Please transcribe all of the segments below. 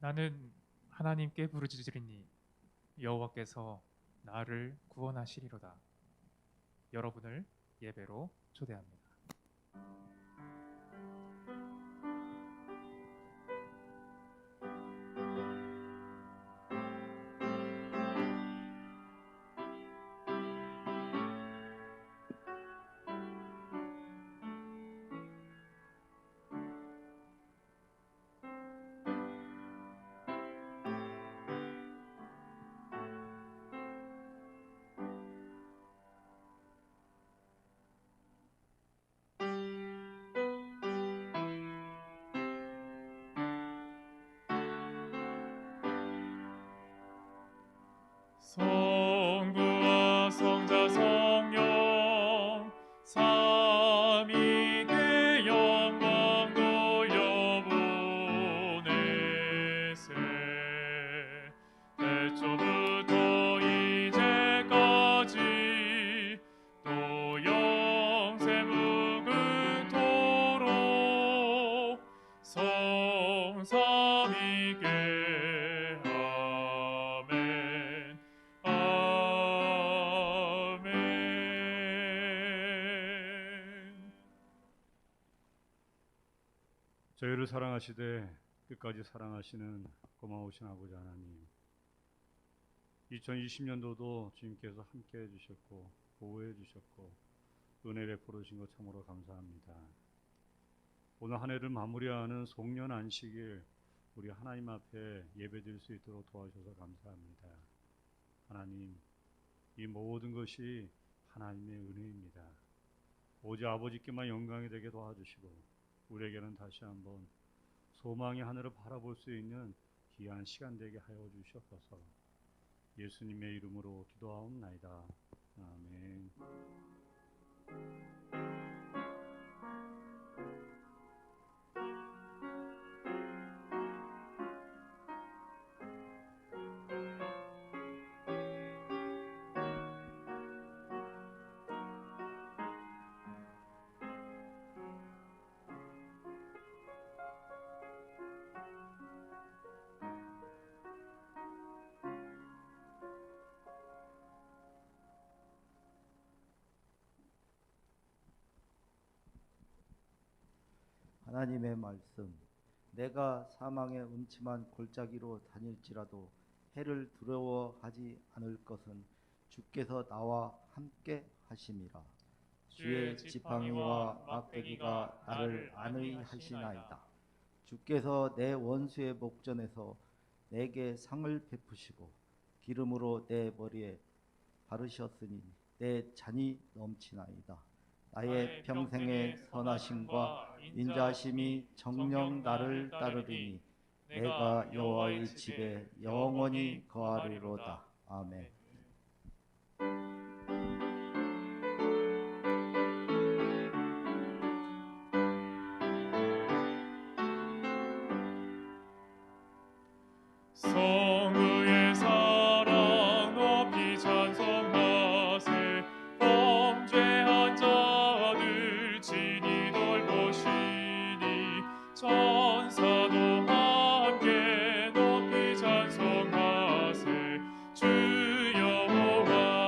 나는 하나님께 부르짖으리니 여호와께서 나를 구원하시리로다. 여러분을 예배로 초대합니다. 성부와 성자 성령 삼위께 영광 돌려보내세. 태초부터 이제까지 또 영세 무궁토록 성삼위께 저희를 사랑하시되 끝까지 사랑하시는 고마우신 아버지 하나님, 2020년도도 주님께서 함께 해주셨고 보호해 주셨고 은혜 베풀어 주신 것 참으로 감사합니다. 오늘 한 해를 마무리하는 송년 안식일 우리 하나님 앞에 예배드릴 수 있도록 도와주셔서 감사합니다. 하나님, 이 모든 것이 하나님의 은혜입니다. 오직 아버지께만 영광이 되게 도와주시고 우리에게는 다시 한번 소망의 하늘을 바라볼 수 있는 귀한 시간 되게 하여 주시옵소서. 예수님의 이름으로 기도하옵나이다. 아멘. 하나님의 말씀. 내가 사망의 음침한 골짜기로 다닐지라도 해를 두려워하지 않을 것은 주께서 나와 함께 하심이라. 주의 지팡이와 막대기가 나를 안위하시나이다. 주께서 내 원수의 목전에서 내게 상을 베푸시고 기름으로 내 머리에 바르셨으니 내 잔이 넘치나이다. 나의 평생의 선하심과 인자심이 정녕 나를 따르리니 내가 여호와의 집에 영원히 거하리로다. 아멘. 성부의 사랑 높이 찬송하세. 범죄한 자들 친히 돌보시니 천사도 함께 높이 찬송하세. 주 여호와께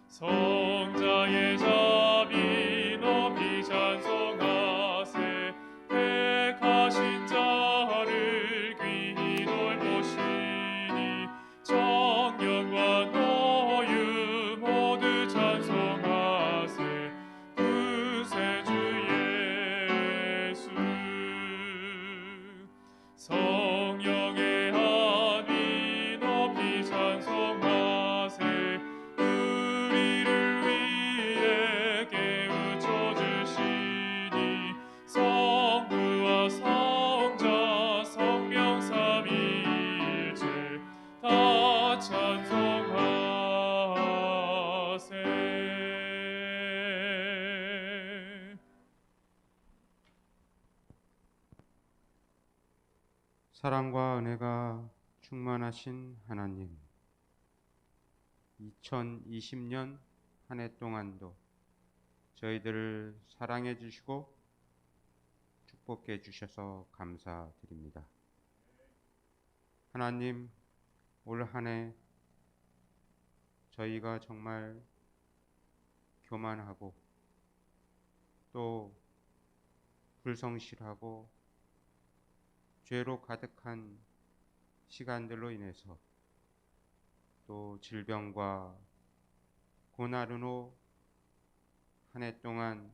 성자의 자비 높이 찬송하세. 택하신 자를 귀히 돌보시니 정령과 노유 모두 찬송하세. 구세주 예수. 성령의 합이 높이 찬송하세. 우리를 위해 깨우쳐 주시니 성부와 성자 성령 삼위일체 다 찬송하세. 사랑과 은혜가 충만하신 하나님, 2020년 한 해 동안도 저희들을 사랑해 주시고 축복해 주셔서 감사드립니다. 하나님, 올 한 해 저희가 정말 교만하고 또 불성실하고 죄로 가득한 시간들로 인해서 또 질병과 고난으로 한 해 동안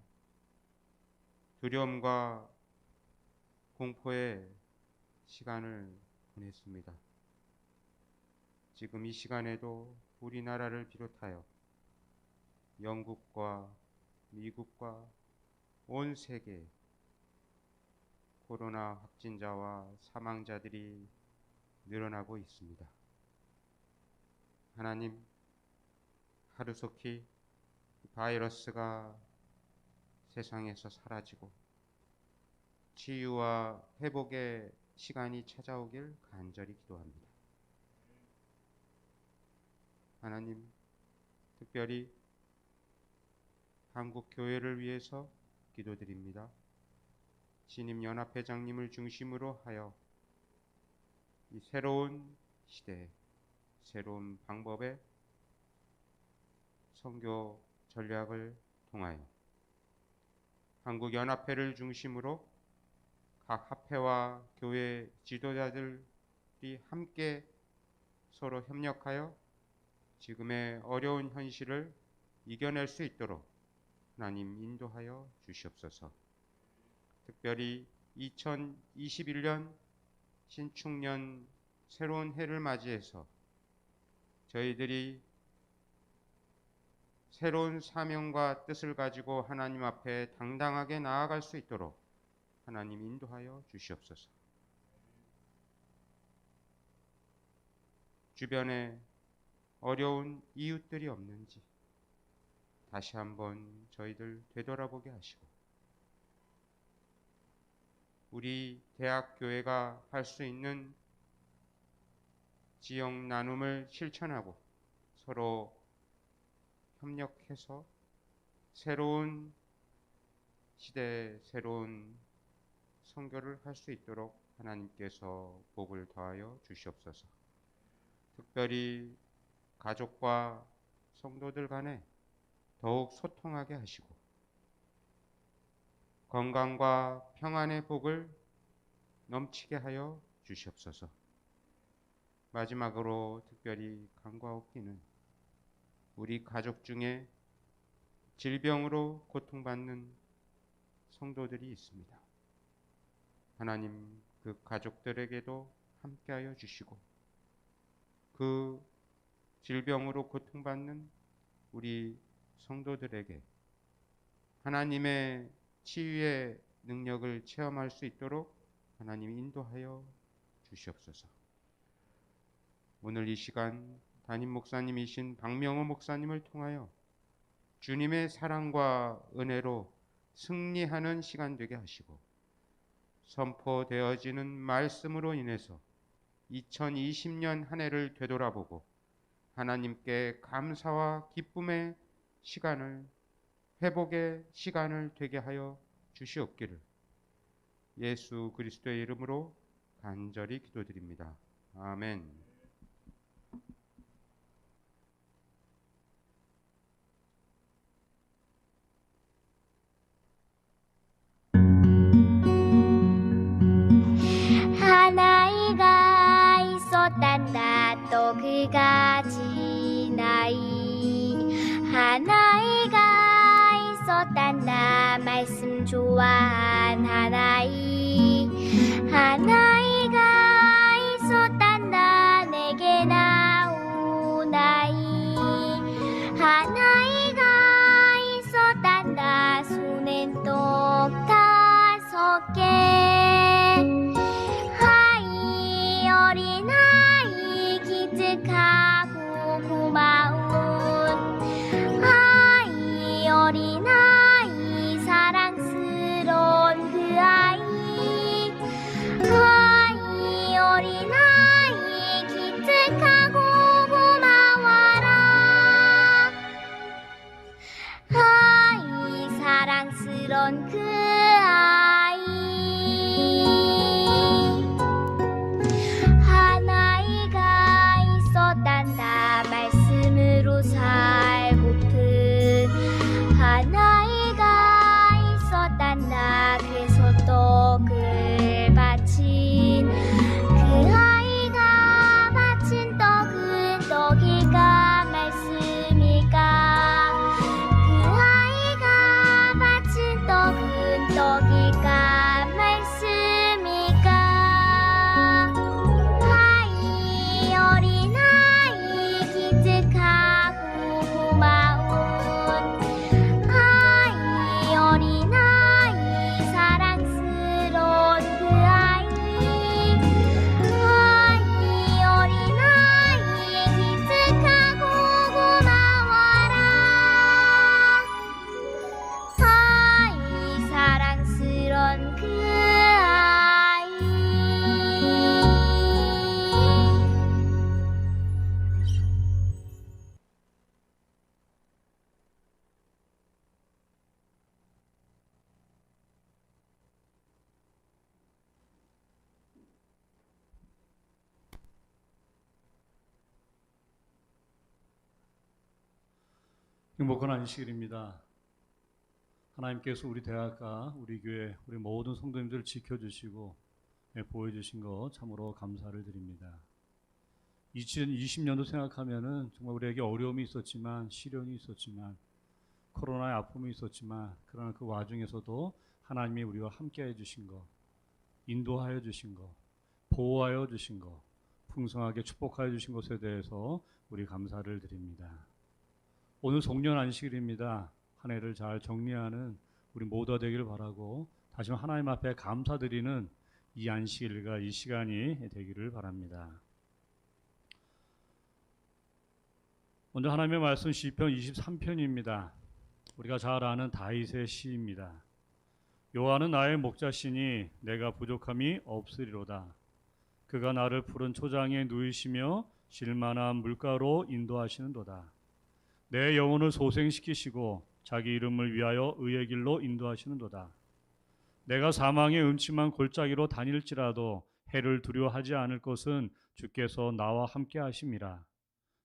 두려움과 공포의 시간을 보냈습니다. 지금 이 시간에도 우리나라를 비롯하여 영국과 미국과 온 세계 코로나 확진자와 사망자들이 늘어나고 있습니다. 하나님, 하루속히 바이러스가 세상에서 사라지고 치유와 회복의 시간이 찾아오길 간절히 기도합니다. 하나님, 특별히 한국 교회를 위해서 기도드립니다. 신임연합회장님을 중심으로 하여 이 새로운 시대에 새로운 방법의 선교 전략을 통하여 한국연합회를 중심으로 각 합회와 교회 지도자들이 함께 서로 협력하여 지금의 어려운 현실을 이겨낼 수 있도록 하나님 인도하여 주시옵소서. 특별히 2021년 신축년 새로운 해를 맞이해서 저희들이 새로운 사명과 뜻을 가지고 하나님 앞에 당당하게 나아갈 수 있도록 하나님 인도하여 주시옵소서. 주변에 어려운 이웃들이 없는지 다시 한번 저희들 되돌아보게 하시고 우리 대학교회가 할 수 있는 지역 나눔을 실천하고 서로 협력해서 새로운 시대에 새로운 선교를 할 수 있도록 하나님께서 복을 더하여 주시옵소서. 특별히 가족과 성도들 간에 더욱 소통하게 하시고 건강과 평안의 복을 넘치게 하여 주시옵소서. 마지막으로 특별히 간과없기는 우리 가족 중에 질병으로 고통받는 성도들이 있습니다. 하나님, 그 가족들에게도 함께하여 주시고 그 질병으로 고통받는 우리 성도들에게 하나님의 치유의 능력을 체험할 수 있도록 하나님 인도하여 주시옵소서. 오늘 이 시간 담임 목사님이신 박명호 목사님을 통하여 주님의 사랑과 은혜로 승리하는 시간 되게 하시고 선포되어지는 말씀으로 인해서 2020년 한 해를 되돌아보고 하나님께 감사와 기쁨의 시간을 회복의 시간을 되게 하여 주시옵기를 예수 그리스도의 이름으로 간절히 기도드립니다. 아멘. 하나이가 있었단다 또 그가 지나이 하나이가 있었단다 말씀 좋아한 하나이 하나이가 있었단다 내게 나오나이 하나이가 있었단다 손엔 똑 5개 어린아이 기특하고 고마운 아이 어린아이 사랑스러운 그 아이 행복한 안식일입니다. 하나님께서 우리 대학과 우리 교회, 우리 모든 성도님들을 지켜주시고 보호해주신 것 참으로 감사를 드립니다. 2020년도 생각하면은 정말 우리에게 어려움이 있었지만, 시련이 있었지만, 코로나의 아픔이 있었지만, 그러나 그 와중에서도 하나님이 우리와 함께해 주신 것, 인도하여 주신 것, 보호하여 주신 것, 풍성하게 축복하여 주신 것에 대해서 우리 감사를 드립니다. 오늘 송년 안식일입니다. 한 해를 잘 정리하는 우리 모두가 되기를 바라고, 다시 한번 하나님 앞에 감사드리는 이 안식일과 이 시간이 되기를 바랍니다. 먼저 하나님의 말씀 시편 23편입니다. 우리가 잘 아는 다윗의 시입니다. 여호와는 나의 목자시니 내가 부족함이 없으리로다. 그가 나를 푸른 초장에 누이시며 쉴만한 물가로 인도하시는도다. 내 영혼을 소생시키시고 자기 이름을 위하여 의의 길로 인도하시는도다. 내가 사망의 음침한 골짜기로 다닐지라도 해를 두려워하지 않을 것은 주께서 나와 함께 하심이라.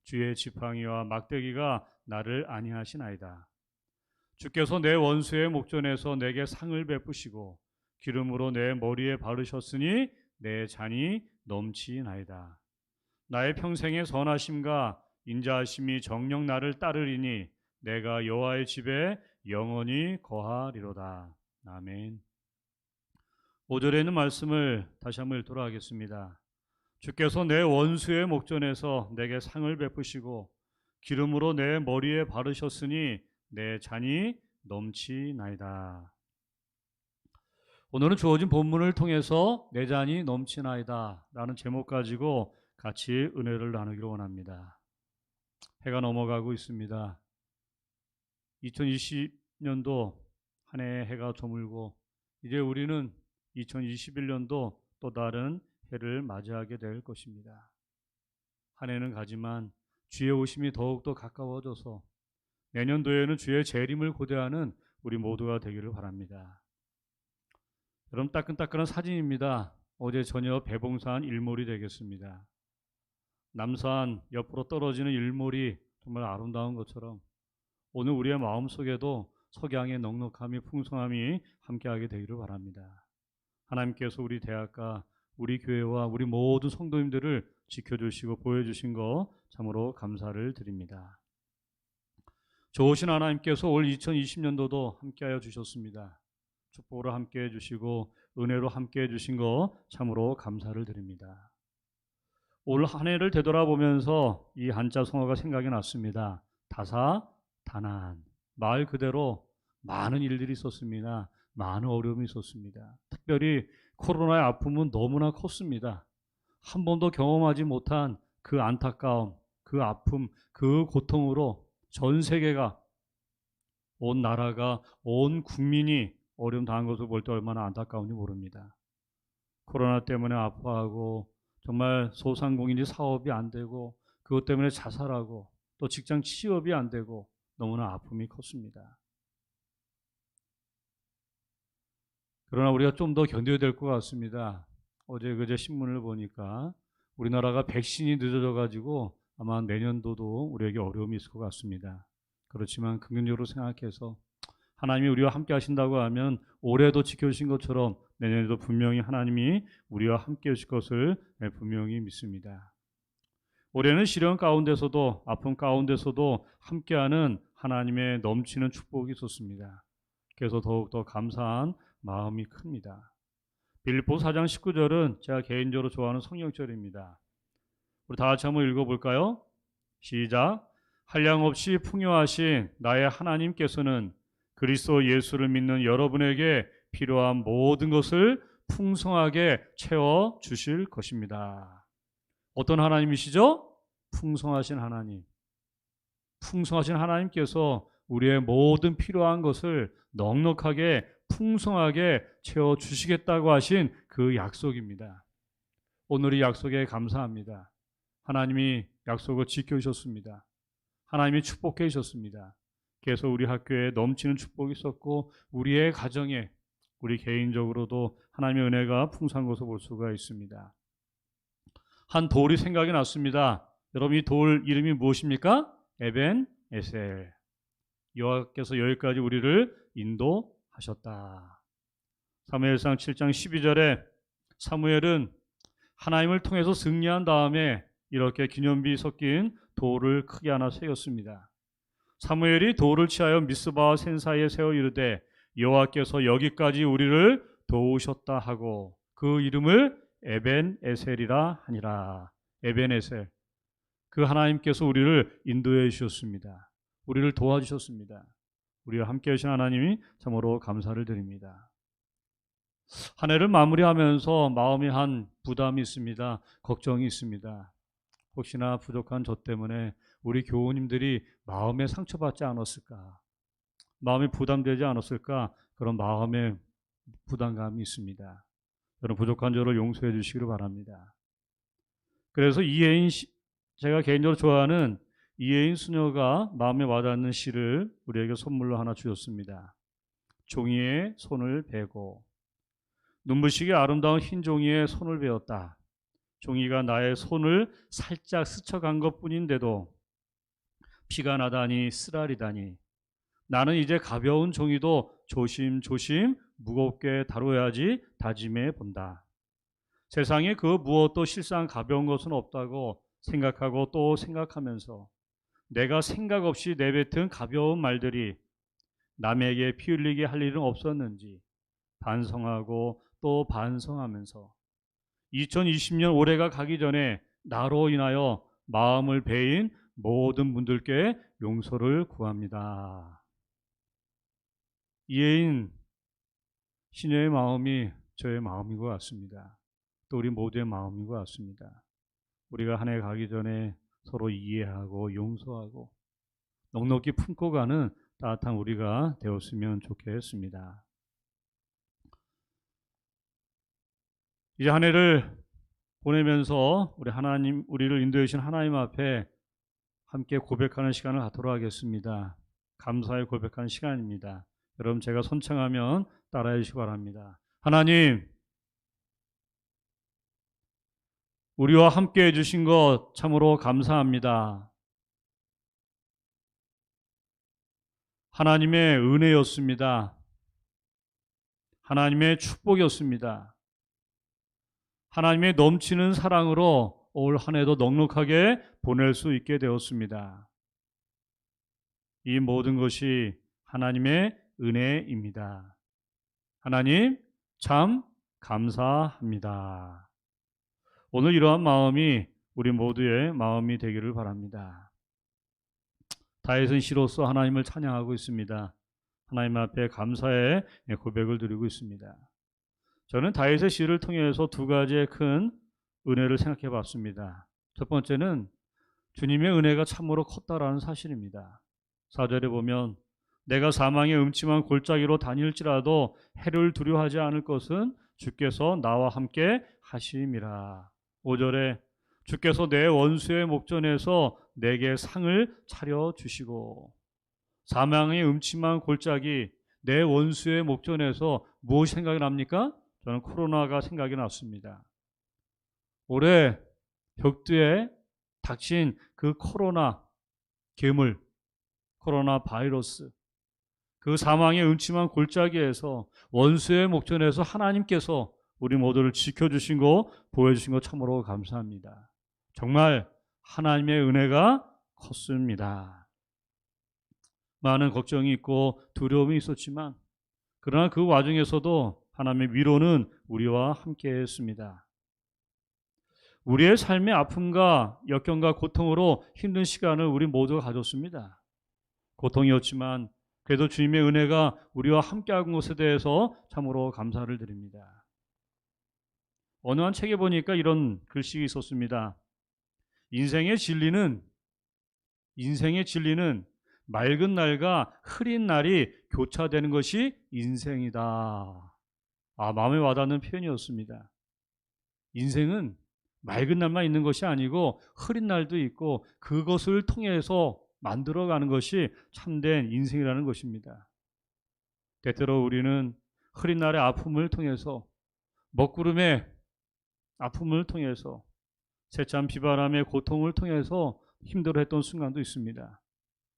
주의 지팡이와 막대기가 나를 안위하시나이다. 주께서 내 원수의 목전에서 내게 상을 베푸시고 기름으로 내 머리에 바르셨으니 내 잔이 넘치나이다. 나의 평생의 선하심과 인자하심이 정녕 나를 따르리니 내가 여호와의 집에 영원히 거하리로다. 아멘. 5절에 있는 말씀을 다시 한번 읽도록 하겠습니다. 주께서 내 원수의 목전에서 내게 상을 베푸시고 기름으로 내 머리에 바르셨으니 내 잔이 넘치나이다. 오늘은 주어진 본문을 통해서 내 잔이 넘치나이다 라는 제목 가지고 같이 은혜를 나누기로 원합니다. 해가 넘어가고 있습니다. 2020년도 한 해 해가 저물고 이제 우리는 2021년도 또 다른 해를 맞이하게 될 것입니다. 한 해는 가지만 주의 오심이 더욱더 가까워져서 내년도에는 주의 재림을 고대하는 우리 모두가 되기를 바랍니다. 여러분, 따끈따끈한 사진입니다. 어제 저녁 배봉산 일몰이 되겠습니다. 남산 옆으로 떨어지는 일몰이 정말 아름다운 것처럼 오늘 우리의 마음속에도 석양의 넉넉함이 풍성함이 함께하게 되기를 바랍니다. 하나님께서 우리 대학과 우리 교회와 우리 모든 성도님들을 지켜주시고 보여주신 거 참으로 감사를 드립니다. 좋으신 하나님께서 올 2020년도도 함께하여 주셨습니다. 축복으로 함께해 주시고 은혜로 함께해 주신 거 참으로 감사를 드립니다. 올 한 해를 되돌아보면서 이 한자 성어가 생각이 났습니다. 다사다난. 말 그대로 많은 일들이 있었습니다. 많은 어려움이 있었습니다. 특별히 코로나의 아픔은 너무나 컸습니다. 한 번도 경험하지 못한 그 안타까움, 그 아픔, 그 고통으로 전 세계가, 온 나라가, 온 국민이 어려움 당한 것을 볼 때 얼마나 안타까운지 모릅니다. 코로나 때문에 아파하고 정말 소상공인이 사업이 안 되고 그것 때문에 자살하고 또 직장 취업이 안 되고 너무나 아픔이 컸습니다. 그러나 우리가 좀 더 견뎌야 될 것 같습니다. 어제 그제 신문을 보니까 우리나라가 백신이 늦어져 가지고 아마 내년도도 우리에게 어려움이 있을 것 같습니다. 그렇지만 긍정적으로 생각해서 하나님이 우리와 함께 하신다고 하면 올해도 지켜주신 것처럼 내년에도 분명히 하나님이 우리와 함께 하실 것을 분명히 믿습니다. 올해는 시련 가운데서도 아픔 가운데서도 함께하는 하나님의 넘치는 축복이 있었습니다. 그래서 더욱더 감사한 마음이 큽니다. 빌립보서 4장 19절은 제가 개인적으로 좋아하는 성경절입니다. 우리 다 같이 한번 읽어볼까요? 시작. 한량없이 풍요하신 나의 하나님께서는 그리스도 예수를 믿는 여러분에게 필요한 모든 것을 풍성하게 채워 주실 것입니다. 어떤 하나님이시죠? 풍성하신 하나님. 풍성하신 하나님께서 우리의 모든 필요한 것을 넉넉하게 풍성하게 채워 주시겠다고 하신 그 약속입니다. 오늘 이 약속에 감사합니다. 하나님이 약속을 지켜주셨습니다. 하나님이 축복해 주셨습니다. 그래서 우리 학교에 넘치는 축복이 있었고 우리의 가정에, 우리 개인적으로도 하나님의 은혜가 풍성한 것을 볼 수가 있습니다. 한 돌이 생각이 났습니다. 여러분, 이 돌 이름이 무엇입니까? 에벤 에셀. 여호와께서 여기까지 우리를 인도하셨다. 사무엘상 7장 12절에 사무엘은 하나님을 통해서 승리한 다음에 이렇게 기념비 섞인 돌을 크게 하나 세웠습니다. 사무엘이 돌을 취하여 미스바와 센 사이에 세워 이르되 여호와께서 여기까지 우리를 도우셨다 하고 그 이름을 에벤에셀이라 하니라. 에벤에셀. 그 하나님께서 우리를 인도해 주셨습니다. 우리를 도와주셨습니다. 우리와 함께 하신 하나님이 참으로 감사를 드립니다. 한 해를 마무리하면서 마음에 한 부담이 있습니다. 걱정이 있습니다. 혹시나 부족한 저 때문에 우리 교우님들이 마음에 상처받지 않았을까? 마음이 부담되지 않았을까? 그런 마음의 부담감이 있습니다. 여러분 부족한 저를 용서해 주시기를 바랍니다. 그래서 이혜인 제가 개인적으로 좋아하는 이혜인 수녀가 마음에 와닿는 시를 우리에게 선물로 하나 주셨습니다. 종이에 손을 베고 눈부시게 아름다운 흰 종이에 손을 베었다. 종이가 나의 손을 살짝 스쳐간 것뿐인데도 피가 나다니 쓰라리다니 나는 이제 가벼운 종이도 조심조심 무겁게 다뤄야지 다짐해 본다. 세상에 그 무엇도 실상 가벼운 것은 없다고 생각하고 또 생각하면서 내가 생각 없이 내뱉은 가벼운 말들이 남에게 피 흘리게 할 일은 없었는지 반성하고 또 반성하면서 2020년 올해가 가기 전에 나로 인하여 마음을 베인 모든 분들께 용서를 구합니다. 이혜인 시녀의 마음이 저의 마음인 것 같습니다. 또 우리 모두의 마음인 것 같습니다. 우리가 한 해 가기 전에 서로 이해하고 용서하고 넉넉히 품고 가는 따뜻한 우리가 되었으면 좋겠습니다. 이제 한 해를 보내면서 우리 하나님, 우리를 인도해 주신 하나님 앞에 함께 고백하는 시간을 갖도록 하겠습니다. 감사의 고백하는 시간입니다. 여러분 제가 선창하면 따라해 주시기 바랍니다. 하나님, 우리와 함께 해주신 것 참으로 감사합니다. 하나님의 은혜였습니다. 하나님의 축복이었습니다. 하나님의 넘치는 사랑으로 올 한 해도 넉넉하게 보낼 수 있게 되었습니다. 이 모든 것이 하나님의 은혜입니다. 하나님 참 감사합니다. 오늘 이러한 마음이 우리 모두의 마음이 되기를 바랍니다. 다윗은 시로서 하나님을 찬양하고 있습니다. 하나님 앞에 감사의 고백을 드리고 있습니다. 저는 다윗의 시를 통해서 두 가지의 큰 은혜를 생각해 봤습니다. 첫 번째는 주님의 은혜가 참으로 컸다라는 사실입니다. 4절에 보면 내가 사망의 음침한 골짜기로 다닐지라도 해를 두려워하지 않을 것은 주께서 나와 함께 하심이라. 5절에 주께서 내 원수의 목전에서 내게 상을 차려주시고. 사망의 음침한 골짜기, 내 원수의 목전에서 무엇이 생각이 납니까? 저는 코로나가 생각이 났습니다. 올해 벽두에 닥친 그 코로나 괴물, 코로나 바이러스, 그 사망의 음침한 골짜기에서 원수의 목전에서 하나님께서 우리 모두를 지켜주신 거, 보여주신 거 참으로 감사합니다. 정말 하나님의 은혜가 컸습니다. 많은 걱정이 있고 두려움이 있었지만 그러나 그 와중에서도 하나님의 위로는 우리와 함께 했습니다. 우리의 삶의 아픔과 역경과 고통으로 힘든 시간을 우리 모두가 가졌습니다. 고통이었지만 그래도 주님의 은혜가 우리와 함께한 것에 대해서 참으로 감사를 드립니다. 어느 한 책에 보니까 이런 글씨가 있었습니다. 인생의 진리는 맑은 날과 흐린 날이 교차되는 것이 인생이다. 마음에 와닿는 표현이었습니다. 인생은 맑은 날만 있는 것이 아니고 흐린 날도 있고 그것을 통해서 만들어가는 것이 참된 인생이라는 것입니다. 때때로 우리는 흐린 날의 아픔을 통해서, 먹구름의 아픔을 통해서, 세찬 비바람의 고통을 통해서 힘들어했던 순간도 있습니다.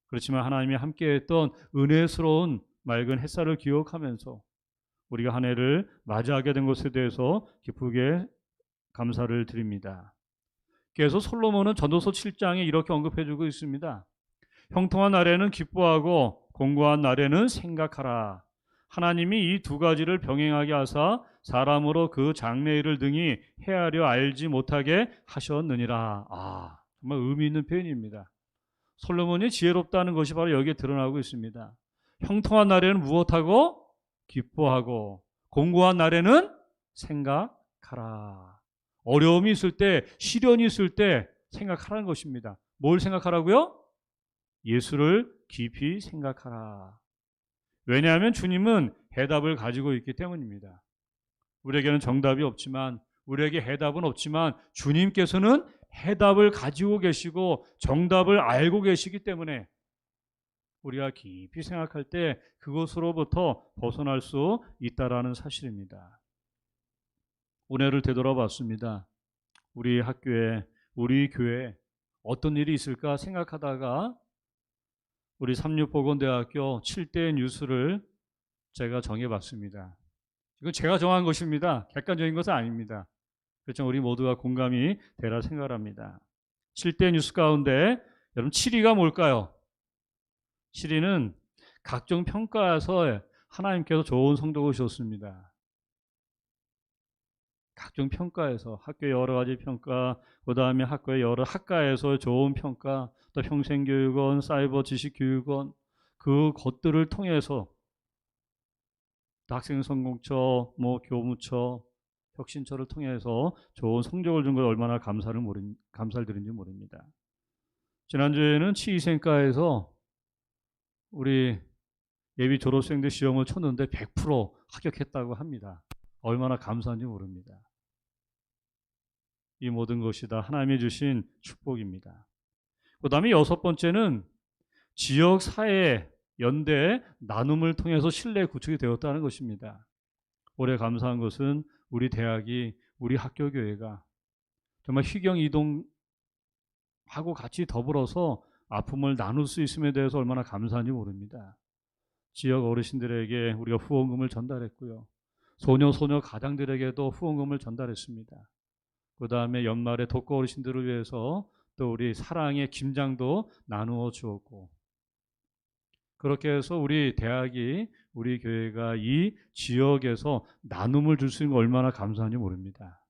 그렇지만 하나님이 함께했던 은혜스러운 맑은 햇살을 기억하면서 우리가 한 해를 맞이하게 된 것에 대해서 기쁘게 감사를 드립니다. 그래서 솔로몬은 전도서 7장에 이렇게 언급해주고 있습니다. 형통한 날에는 기뻐하고 공고한 날에는 생각하라. 하나님이 이 두 가지를 병행하게 하사 사람으로 그 장래일을 등이 헤아려 알지 못하게 하셨느니라. 정말 의미 있는 표현입니다. 솔로몬이 지혜롭다는 것이 바로 여기에 드러나고 있습니다. 형통한 날에는 무엇하고? 기뻐하고 공고한 날에는 생각하라. 어려움이 있을 때, 시련이 있을 때 생각하라는 것입니다. 뭘 생각하라고요? 예수를 깊이 생각하라. 왜냐하면 주님은 해답을 가지고 있기 때문입니다. 우리에게는 정답이 없지만, 우리에게 해답은 없지만 주님께서는 해답을 가지고 계시고 정답을 알고 계시기 때문에 우리가 깊이 생각할 때 그것으로부터 벗어날 수 있다라는 사실입니다. 은혜를 되돌아봤습니다. 우리 학교에, 우리 교회에 어떤 일이 있을까 생각하다가 우리 삼육보건대학교 7대 뉴스를 제가 정해봤습니다. 이건 제가 정한 것입니다. 객관적인 것은 아닙니다. 그렇지만 우리 모두가 공감이 되라 생각합니다. 7대 뉴스 가운데 여러분 7위가 뭘까요? 7위는 각종 평가에서 하나님께서 좋은 성적을 주셨습니다. 각종 평가에서 학교의 여러 가지 평가, 그 다음에 학교의 여러 학과에서 좋은 평가, 또 평생교육원, 사이버 지식교육원, 그 것들을 통해서 학생선공처, 교무처, 혁신처를 통해서 좋은 성적을 준 것에 얼마나 감사를 드린지 모릅니다. 지난주에는 치위생과에서 우리 예비 졸업생들 시험을 쳤는데 100% 합격했다고 합니다. 얼마나 감사한지 모릅니다. 이 모든 것이 다 하나님이 주신 축복입니다. 그 다음에 6번째는 지역 사회 연대 나눔을 통해서 신뢰 구축이 되었다는 것입니다. 올해 감사한 것은 우리 대학이, 우리 학교 교회가 정말 희경 이동하고 같이 더불어서 아픔을 나눌 수 있음에 대해서 얼마나 감사한지 모릅니다. 지역 어르신들에게 우리가 후원금을 전달했고요. 소녀 가장들에게도 후원금을 전달했습니다. 그 다음에 연말에 독거 어르신들을 위해서 또 우리 사랑의 김장도 나누어 주었고, 그렇게 해서 우리 대학이, 우리 교회가 이 지역에서 나눔을 줄 수 있는 거 얼마나 감사한지 모릅니다.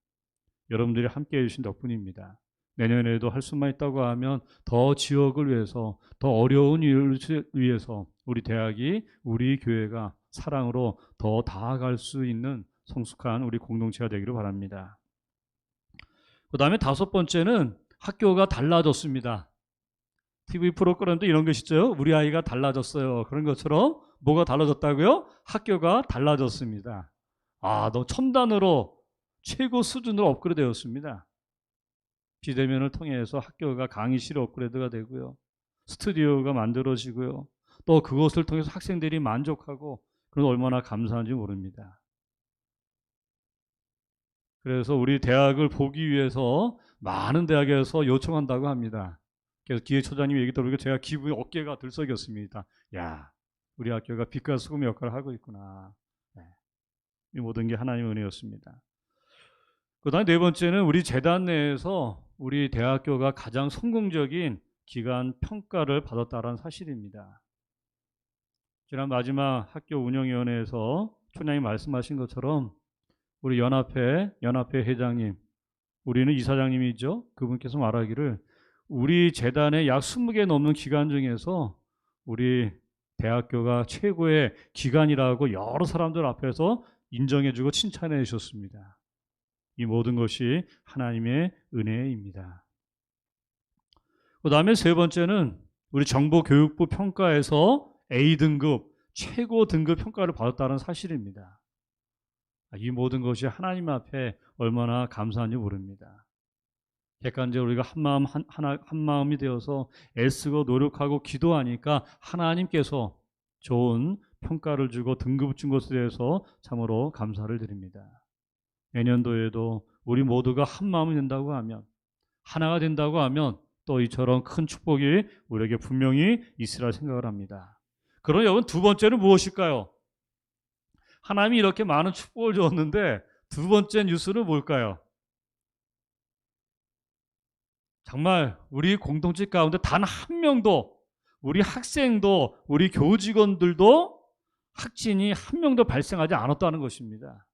여러분들이 함께해 주신 덕분입니다. 내년에도 할 수만 있다고 하면 더 지역을 위해서, 더 어려운 이를 위해서 우리 대학이, 우리 교회가 사랑으로 더 다가갈 수 있는 성숙한 우리 공동체가 되기를 바랍니다. 그 다음에 5번째는 학교가 달라졌습니다. TV 프로그램도 이런 것이죠. 우리 아이가 달라졌어요. 그런 것처럼 뭐가 달라졌다고요? 학교가 달라졌습니다. 너 첨단으로 최고 수준으로 업그레이드 되었습니다. 비대면을 통해서 학교가 강의실 업그레이드가 되고요. 스튜디오가 만들어지고요. 또 그것을 통해서 학생들이 만족하고, 그건 얼마나 감사한지 모릅니다. 그래서 우리 대학을 보기 위해서 많은 대학에서 요청한다고 합니다. 그래서 기획처장님 얘기 들으니까 제가 기분이 어깨가 들썩였습니다. 야, 우리 학교가 빛과 수금의 역할을 하고 있구나. 이 모든 게 하나님의 은혜였습니다. 그 다음에 4번째는 우리 재단 내에서 우리 대학교가 가장 성공적인 기관 평가를 받았다는 사실입니다. 지난 마지막 학교 운영위원회에서 촌장이 말씀하신 것처럼 우리 연합회 회장님, 우리는 이사장님이죠. 그분께서 말하기를 우리 재단의 약 20개 넘는 기관 중에서 우리 대학교가 최고의 기관이라고 여러 사람들 앞에서 인정해주고 칭찬해 주셨습니다. 이 모든 것이 하나님의 은혜입니다. 그 다음에 3번째는 우리 정보교육부 평가에서 A등급, 최고 등급 평가를 받았다는 사실입니다. 이 모든 것이 하나님 앞에 얼마나 감사한지 모릅니다. 객관적으로 우리가 한 마음이 되어서 애쓰고 노력하고 기도하니까 하나님께서 좋은 평가를 주고 등급 준 것에 대해서 참으로 감사를 드립니다. 내년도에도 우리 모두가 한 마음이 된다고 하면, 하나가 된다고 하면 또 이처럼 큰 축복이 우리에게 분명히 있으라 생각을 합니다. 그럼 여러분 두 번째는 무엇일까요? 하나님이 이렇게 많은 축복을 주었는데 두 번째 뉴스는 뭘까요? 정말 우리 공동체 가운데 단 한 명도, 우리 학생도, 우리 교직원들도 확진이 한 명도 발생하지 않았다는 것입니다.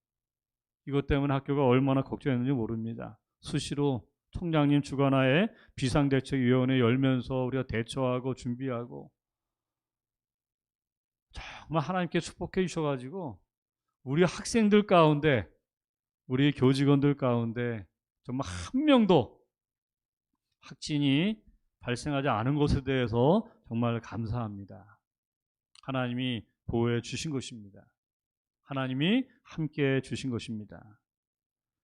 이것 때문에 학교가 얼마나 걱정했는지 모릅니다. 수시로 총장님 주관하에 비상대책위원회 열면서 우리가 대처하고 준비하고 정말 하나님께 축복해 주셔가지고 우리 학생들 가운데, 우리 교직원들 가운데 정말 한 명도 확진이 발생하지 않은 것에 대해서 정말 감사합니다. 하나님이 보호해 주신 것입니다. 하나님이 함께 주신 것입니다.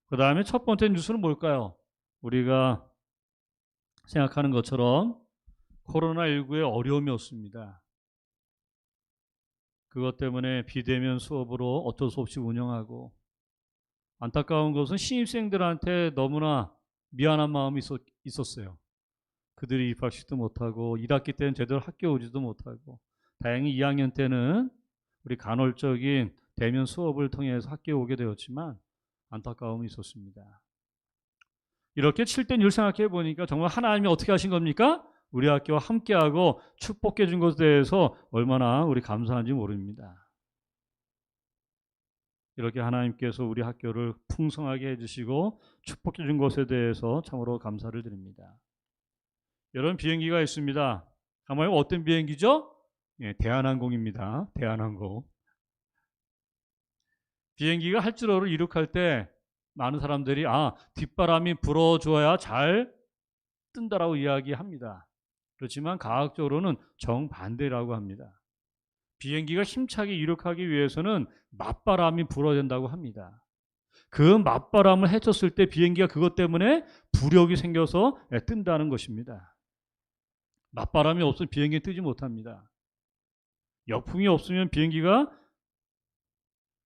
그 다음에 첫 번째 뉴스는 뭘까요? 우리가 생각하는 것처럼 코로나19의 어려움이 없습니다. 그것 때문에 비대면 수업으로 어쩔 수 없이 운영하고, 안타까운 것은 신입생들한테 너무나 미안한 마음이 있었어요. 그들이 입학식도 못하고 1학기 때는 제대로 학교 오지도 못하고, 다행히 2학년 때는 우리 간헐적인 대면 수업을 통해서 학교에 오게 되었지만 안타까움이 있었습니다. 이렇게 7대 일 생각해 보니까 정말 하나님이 어떻게 하신 겁니까? 우리 학교와 함께하고 축복해 준 것에 대해서 얼마나 우리 감사한지 모릅니다. 이렇게 하나님께서 우리 학교를 풍성하게 해주시고 축복해 준 것에 대해서 참으로 감사를 드립니다. 여러분, 비행기가 있습니다. 아마 어떤 비행기죠? 예, 대한항공입니다. 대한항공. 비행기가 활주로를 이륙할 때 많은 사람들이 뒷바람이 불어줘야 잘 뜬다라고 이야기합니다. 그렇지만 과학적으로는 정반대라고 합니다. 비행기가 힘차게 이륙하기 위해서는 맞바람이 불어야 된다고 합니다. 그 맞바람을 헤쳤을 때 비행기가 그것 때문에 부력이 생겨서 뜬다는 것입니다. 맞바람이 없으면 비행기는 뜨지 못합니다. 역풍이 없으면 비행기가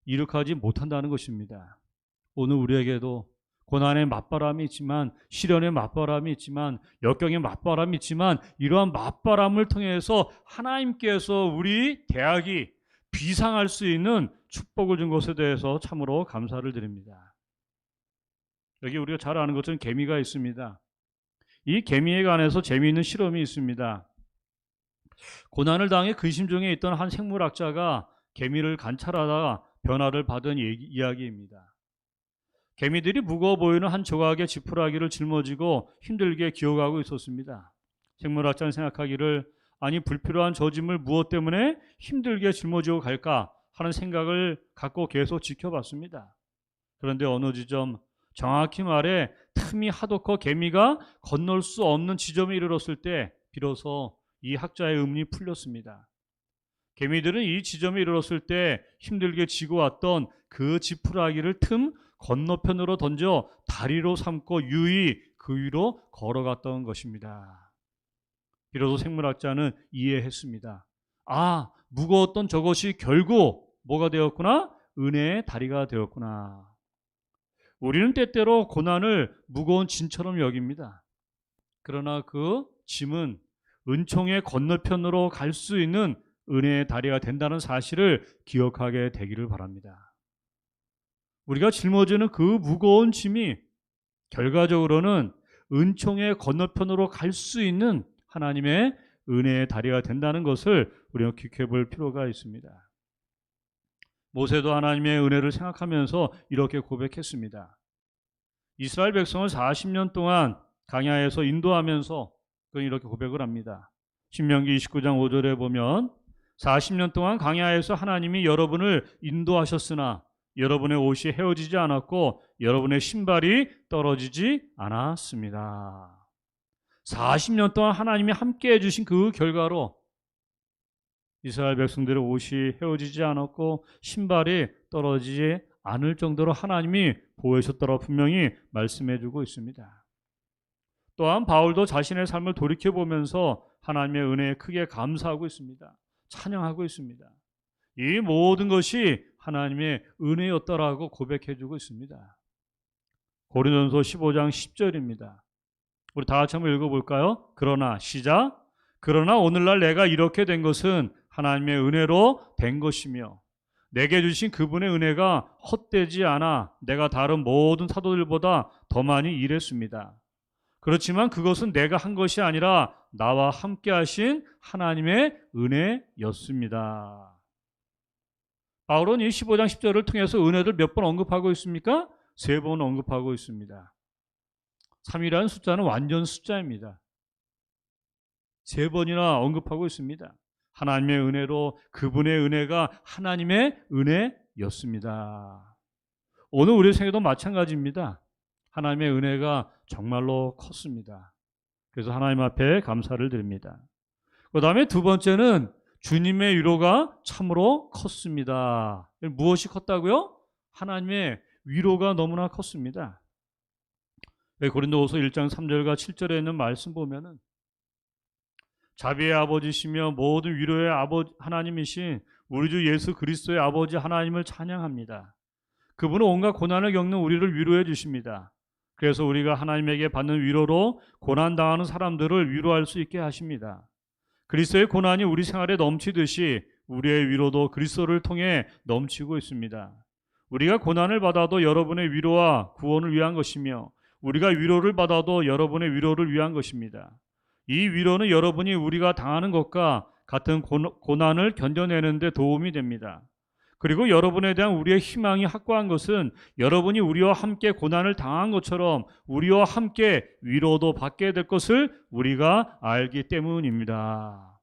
이륙하지 못한다는 것입니다. 오늘 우리에게도 고난의 맞바람이 있지만, 시련의 맞바람이 있지만, 역경의 맞바람이 있지만, 이러한 맞바람을 통해서 하나님께서 우리 대학이 비상할 수 있는 축복을 준 것에 대해서 참으로 감사를 드립니다. 여기 우리가 잘 아는 것처럼 개미가 있습니다. 이 개미에 관해서 재미있는 실험이 있습니다. 고난을 당해 근심 중에 있던 한 생물학자가 개미를 관찰하다가 변화를 받은 이야기입니다. 개미들이 무거워 보이는 한 조각의 지푸라기를 짊어지고 힘들게 기어가고 있었습니다. 생물학자는 생각하기를, 아니 불필요한 저 짐을 무엇 때문에 힘들게 짊어지고 갈까 하는 생각을 갖고 계속 지켜봤습니다. 그런데 어느 지점, 정확히 말해 틈이 하도 커 개미가 건널 수 없는 지점에 이르렀을 때 비로소 이 학자의 의문이 풀렸습니다. 개미들은 이 지점에 이르렀을 때 힘들게 지고 왔던 그 지푸라기를 틈 건너편으로 던져 다리로 삼고 유유히 그 위로 걸어갔던 것입니다. 비로소 생물학자는 이해했습니다. 무거웠던 저것이 결국 뭐가 되었구나? 은혜의 다리가 되었구나. 우리는 때때로 고난을 무거운 짐처럼 여깁니다. 그러나 그 짐은 은총의 건너편으로 갈 수 있는 은혜의 다리가 된다는 사실을 기억하게 되기를 바랍니다. 우리가 짊어지는 그 무거운 짐이 결과적으로는 은총의 건너편으로 갈 수 있는 하나님의 은혜의 다리가 된다는 것을 우리가 기억해 볼 필요가 있습니다. 모세도 하나님의 은혜를 생각하면서 이렇게 고백했습니다. 이스라엘 백성을 40년 동안 광야에서 인도하면서 그는 이렇게 고백을 합니다. 신명기 29장 5절에 보면 40년 동안 광야에서 하나님이 여러분을 인도하셨으나 여러분의 옷이 헤어지지 않았고 여러분의 신발이 떨어지지 않았습니다. 40년 동안 하나님이 함께해 주신 그 결과로 이스라엘 백성들의 옷이 헤어지지 않았고 신발이 떨어지지 않을 정도로 하나님이 보호하셨다고 분명히 말씀해 주고 있습니다. 또한 바울도 자신의 삶을 돌이켜보면서 하나님의 은혜에 크게 감사하고 있습니다. 찬양하고 있습니다. 이 모든 것이 하나님의 은혜였다라고 고백해 주고 있습니다. 고린도전서 15장 10절입니다. 우리 다 같이 한번 읽어볼까요? 그러나 시작. 그러나 오늘날 내가 이렇게 된 것은 하나님의 은혜로 된 것이며 내게 주신 그분의 은혜가 헛되지 않아 내가 다른 모든 사도들보다 더 많이 일했습니다. 그렇지만 그것은 내가 한 것이 아니라 나와 함께 하신 하나님의 은혜였습니다. 바울은 이 15장 10절을 통해서 은혜를 몇 번 언급하고 있습니까? 3번 언급하고 있습니다. 3이라는 숫자는 완전 숫자입니다. 3번이나 언급하고 있습니다. 하나님의 은혜로 그분의 은혜가 하나님의 은혜였습니다. 오늘 우리 생애도 마찬가지입니다. 하나님의 은혜가 정말로 컸습니다. 그래서 하나님 앞에 감사를 드립니다. 그 다음에 두 번째는 주님의 위로가 참으로 컸습니다. 무엇이 컸다고요? 하나님의 위로가 너무나 컸습니다. 고린도후서 1장 3절과 7절에 있는 말씀 보면은 자비의 아버지시며 모든 위로의 하나님이신 우리 주 예수 그리스도의 아버지 하나님을 찬양합니다. 그분은 온갖 고난을 겪는 우리를 위로해 주십니다. 그래서 우리가 하나님에게 받는 위로로 고난당하는 사람들을 위로할 수 있게 하십니다. 그리스도의 고난이 우리 생활에 넘치듯이 우리의 위로도 그리스도를 통해 넘치고 있습니다. 우리가 고난을 받아도 여러분의 위로와 구원을 위한 것이며 우리가 위로를 받아도 여러분의 위로를 위한 것입니다. 이 위로는 여러분이 우리가 당하는 것과 같은 고난을 견뎌내는 데 도움이 됩니다. 그리고 여러분에 대한 우리의 희망이 확고한 것은 여러분이 우리와 함께 고난을 당한 것처럼 우리와 함께 위로도 받게 될 것을 우리가 알기 때문입니다.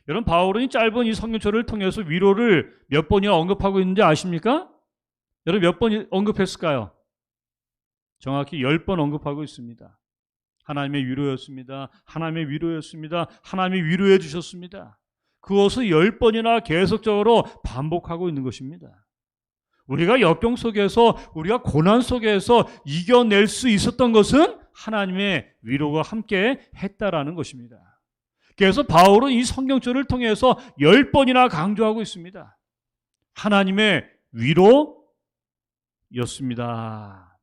여러분, 바울은 이 짧은 이 성경절을 통해서 위로를 몇 번이나 언급하고 있는지 아십니까? 여러분, 몇 번 언급했을까요? 정확히 10번 언급하고 있습니다. 하나님의 위로였습니다. 하나님의 위로였습니다. 하나님이 위로해 주셨습니다. 그것을 10번이나 계속적으로 반복하고 있는 것입니다. 우리가 역경 속에서 우리가 고난 속에서 이겨낼 수 있었던 것은 하나님의 위로가 함께 했다라는 것입니다. 그래서 바울은 이 성경절을 통해서 10번이나 강조하고 있습니다. 하나님의 위로였습니다.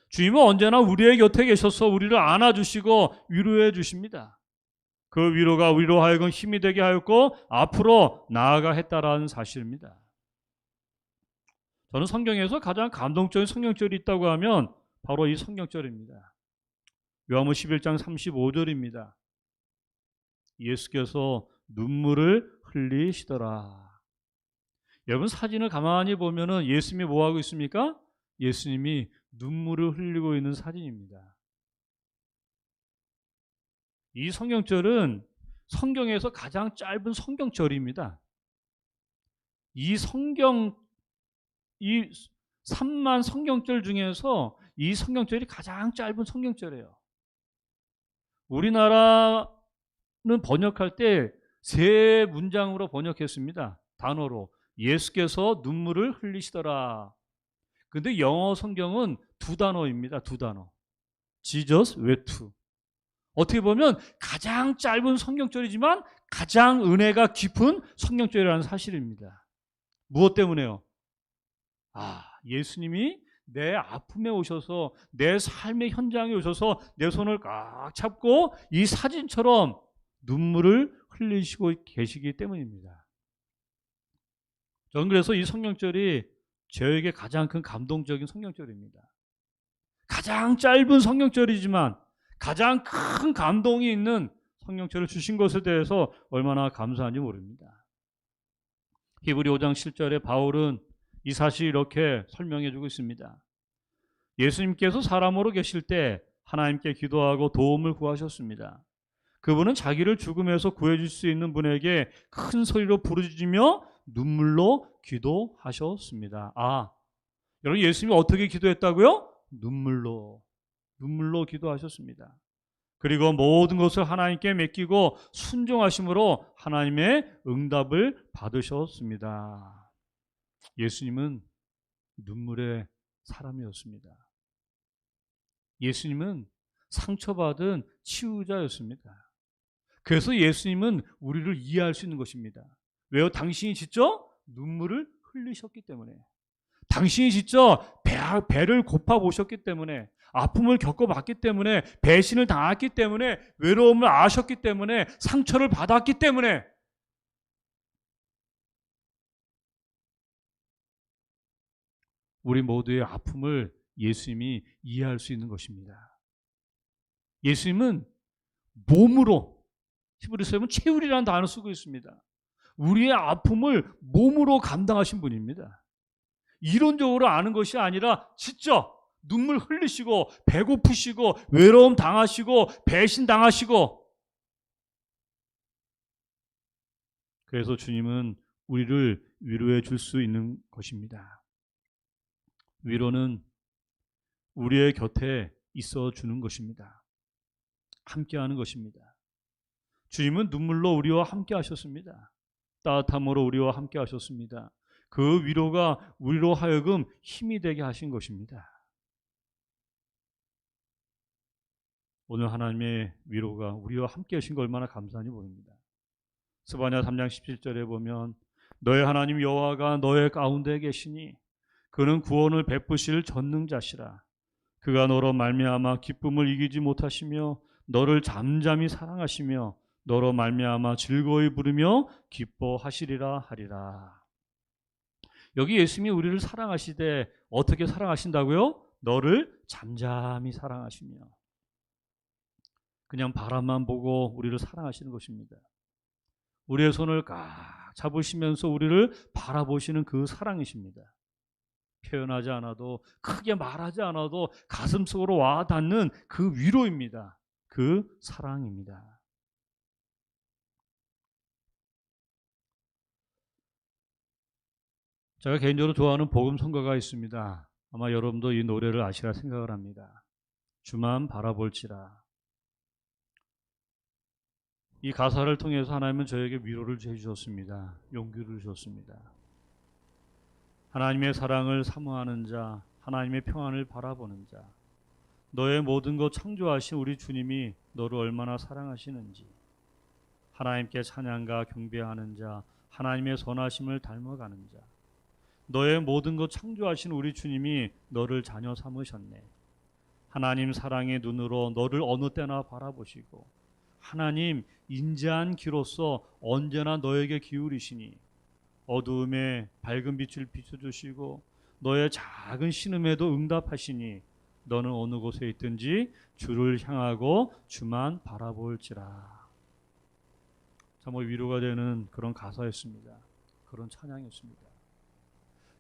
주님은 언제나 우리의 곁에 계셔서 우리를 안아주시고 위로해 주십니다. 그 위로가 우리로 하여금 힘이 되게 하였고 앞으로 나아가 했다라는 사실입니다. 저는 성경에서 가장 감동적인 성경절이 있다고 하면 바로 이 성경절입니다. 요한복음 11장 35절입니다. 예수께서 눈물을 흘리시더라. 여러분, 사진을 가만히 보면은 예수님이 뭐 하고 있습니까? 예수님이 눈물을 흘리고 있는 사진입니다. 이 성경절은 성경에서 가장 짧은 성경절입니다. 이 3만 성경절 중에서 이 성경절이 가장 짧은 성경절이에요. 우리나라는 번역할 때 3문장으로 번역했습니다. 단어로. 예수께서 눈물을 흘리시더라. 근데 영어 성경은 2단어입니다. 2단어. Jesus wept. 어떻게 보면 가장 짧은 성경절이지만 가장 은혜가 깊은 성경절이라는 사실입니다. 무엇 때문에요? 예수님이 내 아픔에 오셔서 내 삶의 현장에 오셔서 내 손을 꽉 잡고 이 사진처럼 눈물을 흘리시고 계시기 때문입니다. 저는 그래서 이 성경절이 저에게 가장 큰 감동적인 성경절입니다. 가장 짧은 성경절이지만 가장 큰 감동이 있는 성경절을 주신 것에 대해서 얼마나 감사한지 모릅니다. 히브리 5장 7절에 바울은 이 사실을 이렇게 설명해 주고 있습니다. 예수님께서 사람으로 계실 때 하나님께 기도하고 도움을 구하셨습니다. 그분은 자기를 죽음에서 구해줄 수 있는 분에게 큰 소리로 부르짖으며 눈물로 기도하셨습니다. 여러분, 예수님이 어떻게 기도했다고요? 눈물로 기도하셨습니다. 그리고 모든 것을 하나님께 맡기고 순종하심으로 하나님의 응답을 받으셨습니다. 예수님은 눈물의 사람이었습니다. 예수님은 상처받은 치유자였습니다. 그래서 예수님은 우리를 이해할 수 있는 것입니다. 왜요? 당신이 직접 눈물을 흘리셨기 때문에. 당신이 직접 배를 고파 보셨기 때문에, 아픔을 겪어봤기 때문에, 배신을 당했기 때문에, 외로움을 아셨기 때문에, 상처를 받았기 때문에 우리 모두의 아픔을 예수님이 이해할 수 있는 것입니다. 예수님은 몸으로, 히브리서에는 체울이라는 단어를 쓰고 있습니다. 우리의 아픔을 몸으로 감당하신 분입니다. 이론적으로 아는 것이 아니라 직접 눈물 흘리시고 배고프시고 외로움 당하시고 배신 당하시고, 그래서 주님은 우리를 위로해 줄 수 있는 것입니다. 위로는 우리의 곁에 있어 주는 것입니다. 함께하는 것입니다. 주님은 눈물로 우리와 함께 하셨습니다. 따뜻함으로 우리와 함께 하셨습니다. 그 위로가 우리로 하여금 힘이 되게 하신 것입니다. 오늘 하나님의 위로가 우리와 함께 하신 거 얼마나 감사하니 모릅니다. 스바냐 3장 17절에 보면 너의 하나님 여호와가 너의 가운데 계시니 그는 구원을 베푸실 전능자시라. 그가 너로 말미암아 기쁨을 이기지 못하시며 너를 잠잠히 사랑하시며 너로 말미암아 즐거이 부르며 기뻐하시리라 하리라. 여기 예수님이 우리를 사랑하시되 어떻게 사랑하신다고요? 너를 잠잠히 사랑하시며. 그냥 바라만 보고 우리를 사랑하시는 것입니다. 우리의 손을 꽉 잡으시면서 우리를 바라보시는 그 사랑이십니다. 표현하지 않아도, 크게 말하지 않아도 가슴속으로 와 닿는 그 위로입니다. 그 사랑입니다. 제가 개인적으로 좋아하는 복음 성가가 있습니다. 아마 여러분도 이 노래를 아시라 생각을 합니다. 주만 바라볼지라. 이 가사를 통해서 하나님은 저에게 위로를 해주셨습니다. 용기를 주셨습니다. 하나님의 사랑을 사모하는 자, 하나님의 평안을 바라보는 자, 너의 모든 것 창조하신 우리 주님이 너를 얼마나 사랑하시는지, 하나님께 찬양과 경배하는 자, 하나님의 선하심을 닮아가는 자, 너의 모든 것 창조하신 우리 주님이 너를 자녀 삼으셨네. 하나님 사랑의 눈으로 너를 어느 때나 바라보시고 하나님 인자한 귀로서 언제나 너에게 기울이시니 어두움에 밝은 빛을 비춰주시고 너의 작은 신음에도 응답하시니 너는 어느 곳에 있든지 주를 향하고 주만 바라볼지라. 정말 위로가 되는 그런 가사였습니다. 그런 찬양이었습니다.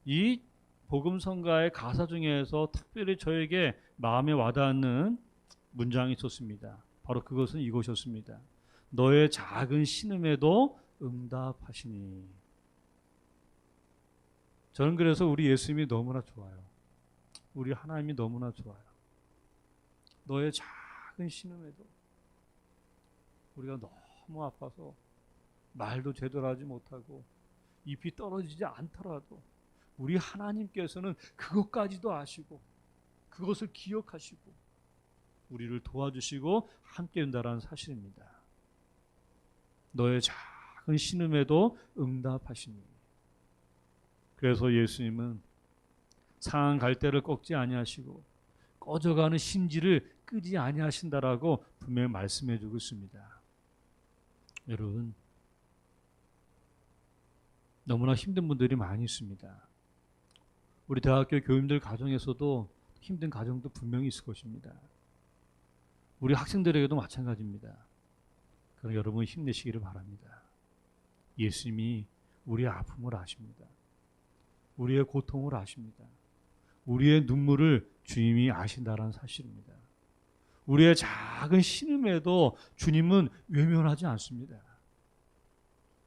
이 복음성가의 가사 중에서 특별히 저에게 마음에 와닿는 문장이 있었습니다. 바로 그것은 이것이었습니다. 너의 작은 신음에도 응답하시니. 저는 그래서 우리 예수님이 너무나 좋아요. 우리 하나님이 너무나 좋아요. 너의 작은 신음에도, 우리가 너무 아파서 말도 제대로 하지 못하고 잎이 떨어지지 않더라도 우리 하나님께서는 그것까지도 아시고 그것을 기억하시고 우리를 도와주시고 함께 한다는 사실입니다. 너의 작은 신음에도 응답하시니. 그래서 예수님은 상한 갈대를 꺾지 아니하시고 꺼져가는 심지를 끄지 아니하신다라고 분명히 말씀해 주고 있습니다. 여러분, 너무나 힘든 분들이 많이 있습니다. 우리 대학교 교인들 가정에서도 힘든 가정도 분명히 있을 것입니다. 우리 학생들에게도 마찬가지입니다. 그럼 여러분 힘내시기를 바랍니다. 예수님이 우리의 아픔을 아십니다. 우리의 고통을 아십니다. 우리의 눈물을 주님이 아신다는 사실입니다. 우리의 작은 신음에도 주님은 외면하지 않습니다.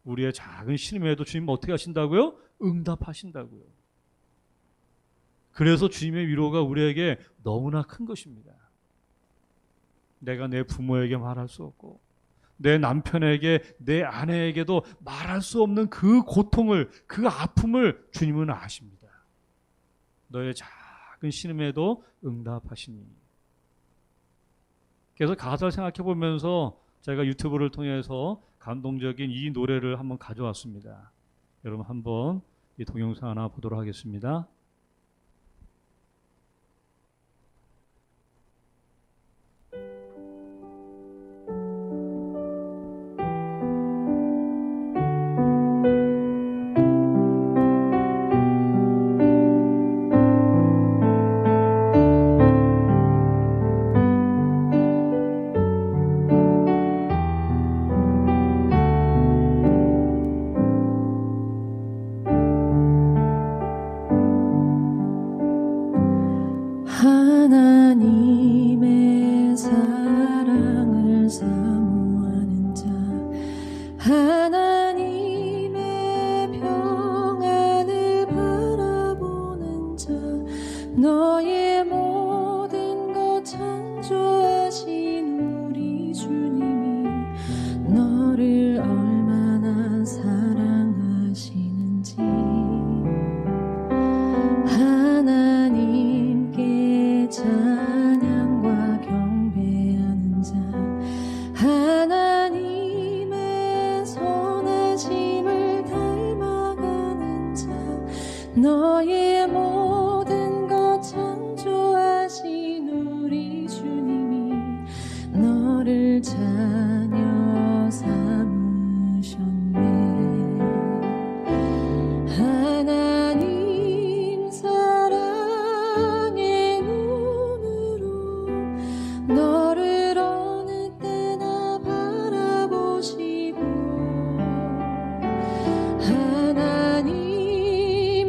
우리의 작은 신음에도 주님은 어떻게 하신다고요? 응답하신다고요. 그래서 주님의 위로가 우리에게 너무나 큰 것입니다. 내가 내 부모에게 말할 수 없고 내 남편에게, 내 아내에게도 말할 수 없는 그 고통을, 그 아픔을 주님은 아십니다. 너의 작은 신음에도 응답하시니. 그래서 가사를 생각해 보면서 제가 유튜브를 통해서 감동적인 이 노래를 한번 가져왔습니다. 여러분 한번 이 동영상 하나 보도록 하겠습니다. 하나님의 평안을 바라보는 자, 너의 모든 것 창조하신 우리 주님이 너를 얼마나 사랑하시는지 하나님께 찬양과 경배하는 자, 하나님의 선하심을 닮아가는 자, 너의 모든 것 창조하신 우리 주님이 너를 자녀 삼으셨네. 하나님 사랑의 눈으로 너를 어느 때나 바라보시고 하나님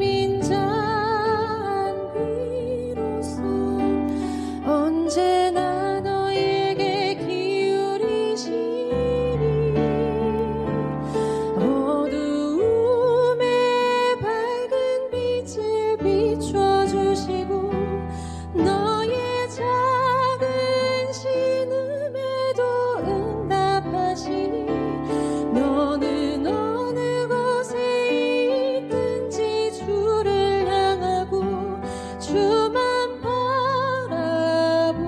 인자한 귀로서 언제나 너에게 기울이시니 어두움에 밝은 빛을 비춰주시고 너의 작은 신음에도 응답하시니 너는 어느 곳에 있든지 주를 향하고 주만 바라볼지라.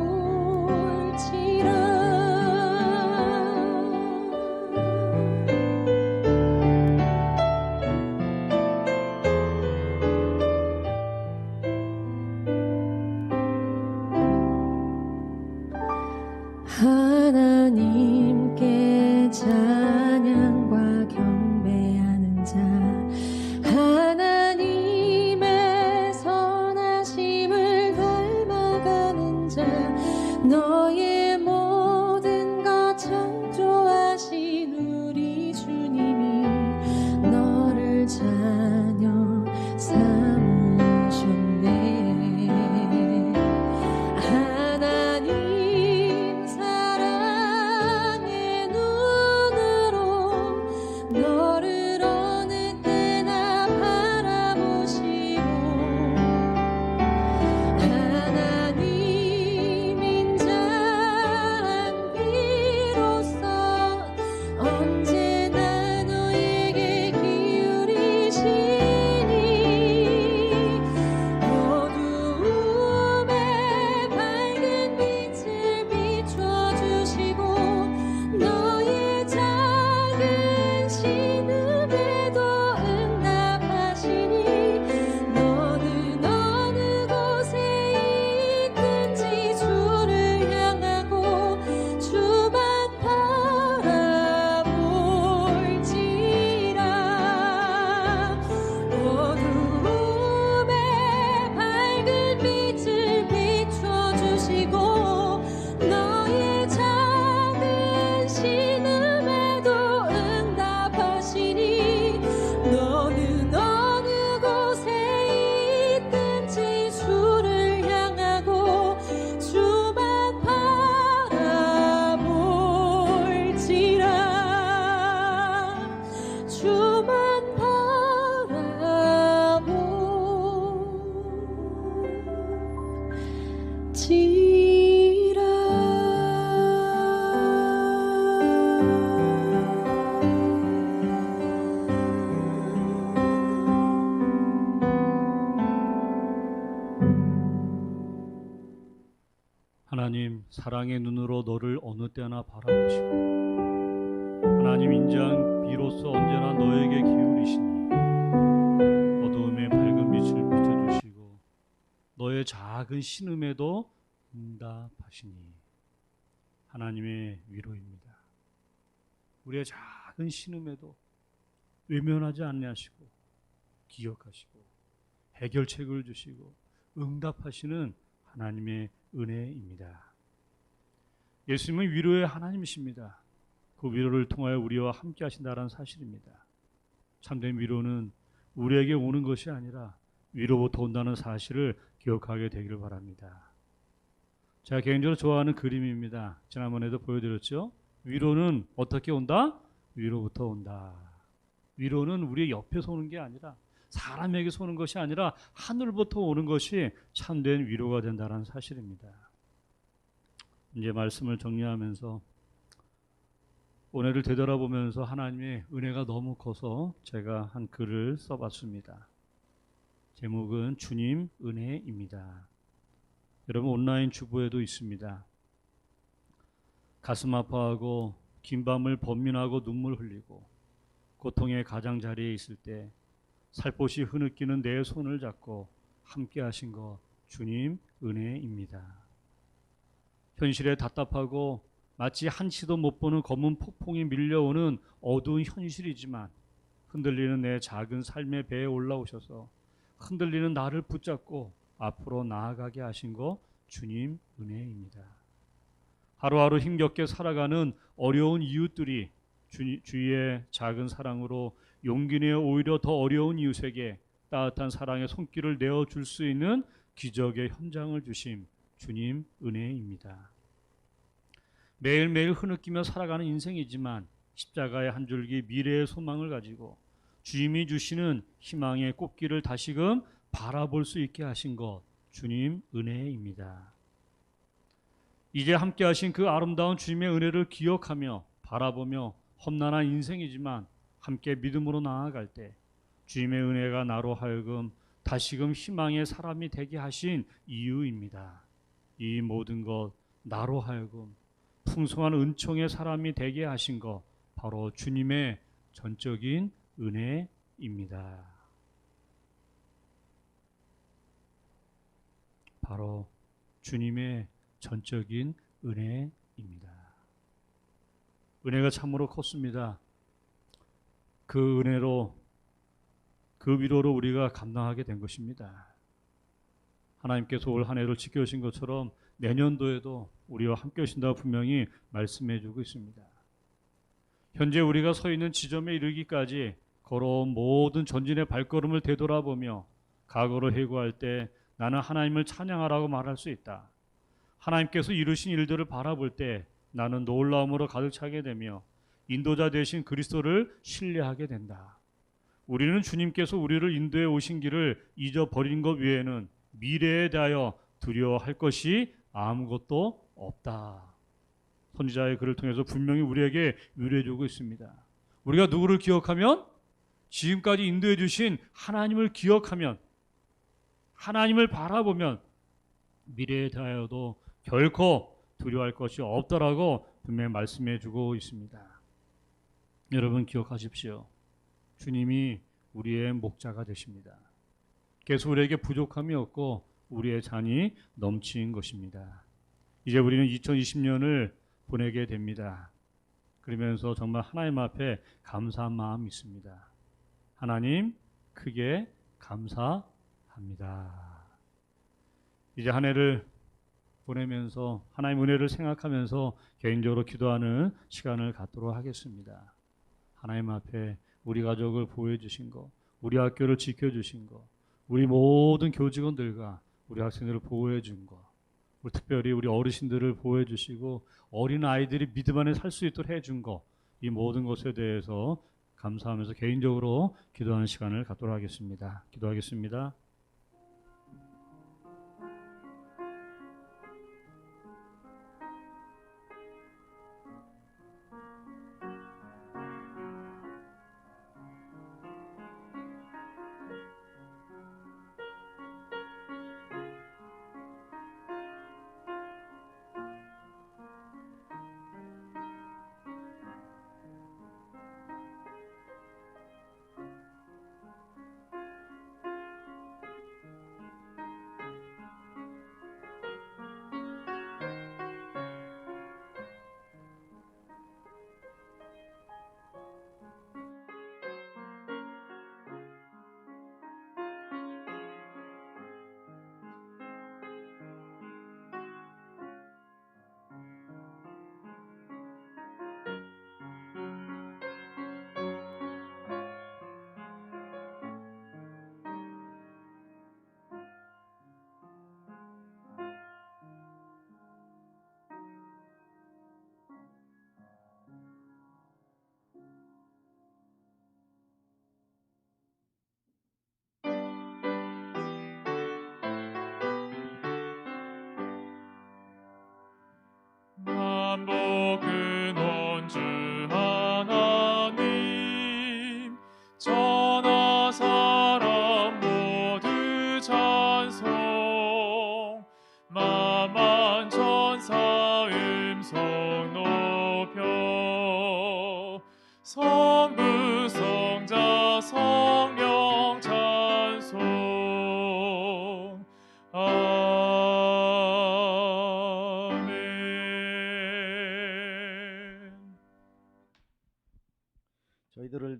하나님께 찬양과 경배하는 자, 하나님의 선하심을 닮아가는 자, 너의 모든 것 창조하신 우리 주님이 너를 자녀 삼으셨네. 하나님 사랑의 눈으로 너를 어느 때나 바라보시고 하나님 인자한 귀로서 언제나 너에게 기울이시니 어두움에 밝은 빛을 비춰주시고 너의 작은 신음에도 응답하시니 너는 어느 곳에 있든지 주를 향하고 주만 바라볼지라. 어두움에 밝은 빛을 비춰주시고 너의 작은 신음에도 응답하시니 너는 어느 곳에 있든지 주를 향하고 주만 바라볼지라. 주만 하나님 사랑의 눈으로 너를 어느 때나 바라보시고 하나님 인자한 비로소 언제나 너에게 기울이시니 어두움에 밝은 빛을 비춰주시고 너의 작은 신음에도 응답하시니 하나님의 위로입니다. 우리의 작은 신음에도 외면하지 않으시고 기억하시고 해결책을 주시고 응답하시는 하나님의 은혜입니다. 예수님은 위로의 하나님이십니다. 그 위로를 통하여 우리와 함께 하신다는 사실입니다. 참된 위로는 우리에게 오는 것이 아니라 위로부터 온다는 사실을 기억하게 되기를 바랍니다. 제가 개인적으로 좋아하는 그림입니다. 지난번에도 보여드렸죠. 위로는 어떻게 온다? 위로부터 온다. 위로는 우리 옆에서 오는 게 아니라, 사람에게서 오는 것이 아니라 하늘부터 오는 것이 참된 위로가 된다는 사실입니다. 이제 말씀을 정리하면서 오늘을 되돌아보면서 하나님의 은혜가 너무 커서 제가 한 글을 써봤습니다. 제목은 주님 은혜입니다. 여러분 온라인 주보에도 있습니다. 가슴 아파하고 긴 밤을 번민하고 눈물 흘리고 고통의 가장자리에 있을 때 살포시 흐느끼는 내 손을 잡고 함께 하신 것 주님 은혜입니다. 현실에 답답하고 마치 한치도 못 보는 검은 폭풍이 밀려오는 어두운 현실이지만 흔들리는 내 작은 삶의 배에 올라오셔서 흔들리는 나를 붙잡고 앞으로 나아가게 하신 것 주님 은혜입니다. 하루하루 힘겹게 살아가는 어려운 이웃들이 주위의 작은 사랑으로 용기 내어 오히려 더 어려운 이웃에게 따뜻한 사랑의 손길을 내어줄 수 있는 기적의 현장을 주심 주님 은혜입니다. 매일매일 흐느끼며 살아가는 인생이지만 십자가의 한 줄기 미래의 소망을 가지고 주님이 주시는 희망의 꽃길을 다시금 바라볼 수 있게 하신 것 주님 은혜입니다. 이제 함께 하신 그 아름다운 주님의 은혜를 기억하며 바라보며 험난한 인생이지만 함께 믿음으로 나아갈 때 주님의 은혜가 나로 하여금 다시금 희망의 사람이 되게 하신 이유입니다. 이 모든 것 나로 하여금 풍성한 은총의 사람이 되게 하신 것 바로 주님의 전적인 은혜입니다. 바로 주님의 전적인 은혜입니다. 은혜가 참으로 컸습니다. 그 은혜로 그 위로로 우리가 감당하게 된 것입니다. 하나님께서 올 한 해를 지켜주신 것처럼 내년도에도 우리와 함께 하신다고 분명히 말씀해 주고 있습니다. 현재 우리가 서 있는 지점에 이르기까지 걸어온 모든 전진의 발걸음을 되돌아보며 과거를 회고할 때 나는 하나님을 찬양하라고 말할 수 있다. 하나님께서 이루신 일들을 바라볼 때 나는 놀라움으로 가득 차게 되며 인도자 되신 그리스도를 신뢰하게 된다. 우리는 주님께서 우리를 인도해 오신 길을 잊어버린 것 외에는 미래에 대하여 두려워할 것이 아무것도 없다. 선지자의 글을 통해서 분명히 우리에게 위로해 주고 있습니다. 우리가 누구를 기억하면? 지금까지 인도해 주신 하나님을 기억하면, 하나님을 바라보면 미래에 대하여도 결코 두려워할 것이 없다라고 분명히 말씀해 주고 있습니다. 여러분 기억하십시오. 주님이 우리의 목자가 되십니다. 계속 우리에게 부족함이 없고 우리의 잔이 넘친 것입니다. 이제 우리는 2020년을 보내게 됩니다. 그러면서 정말 하나님 앞에 감사한 마음이 있습니다. 하나님 크게 감사합니다. 이제 한 해를 보내면서 하나님 은혜를 생각하면서 개인적으로 기도하는 시간을 갖도록 하겠습니다. 하나님 앞에 우리 가족을 보호해 주신 것, 우리 학교를 지켜주신 것, 우리 모든 교직원들과 우리 학생들을 보호해 준 것, 특별히 우리 어르신들을 보호해 주시고 어린 아이들이 믿음 안에 살 수 있도록 해준 것, 이 모든 것에 대해서 감사하면서 개인적으로 기도하는 시간을 갖도록 하겠습니다. 기도하겠습니다.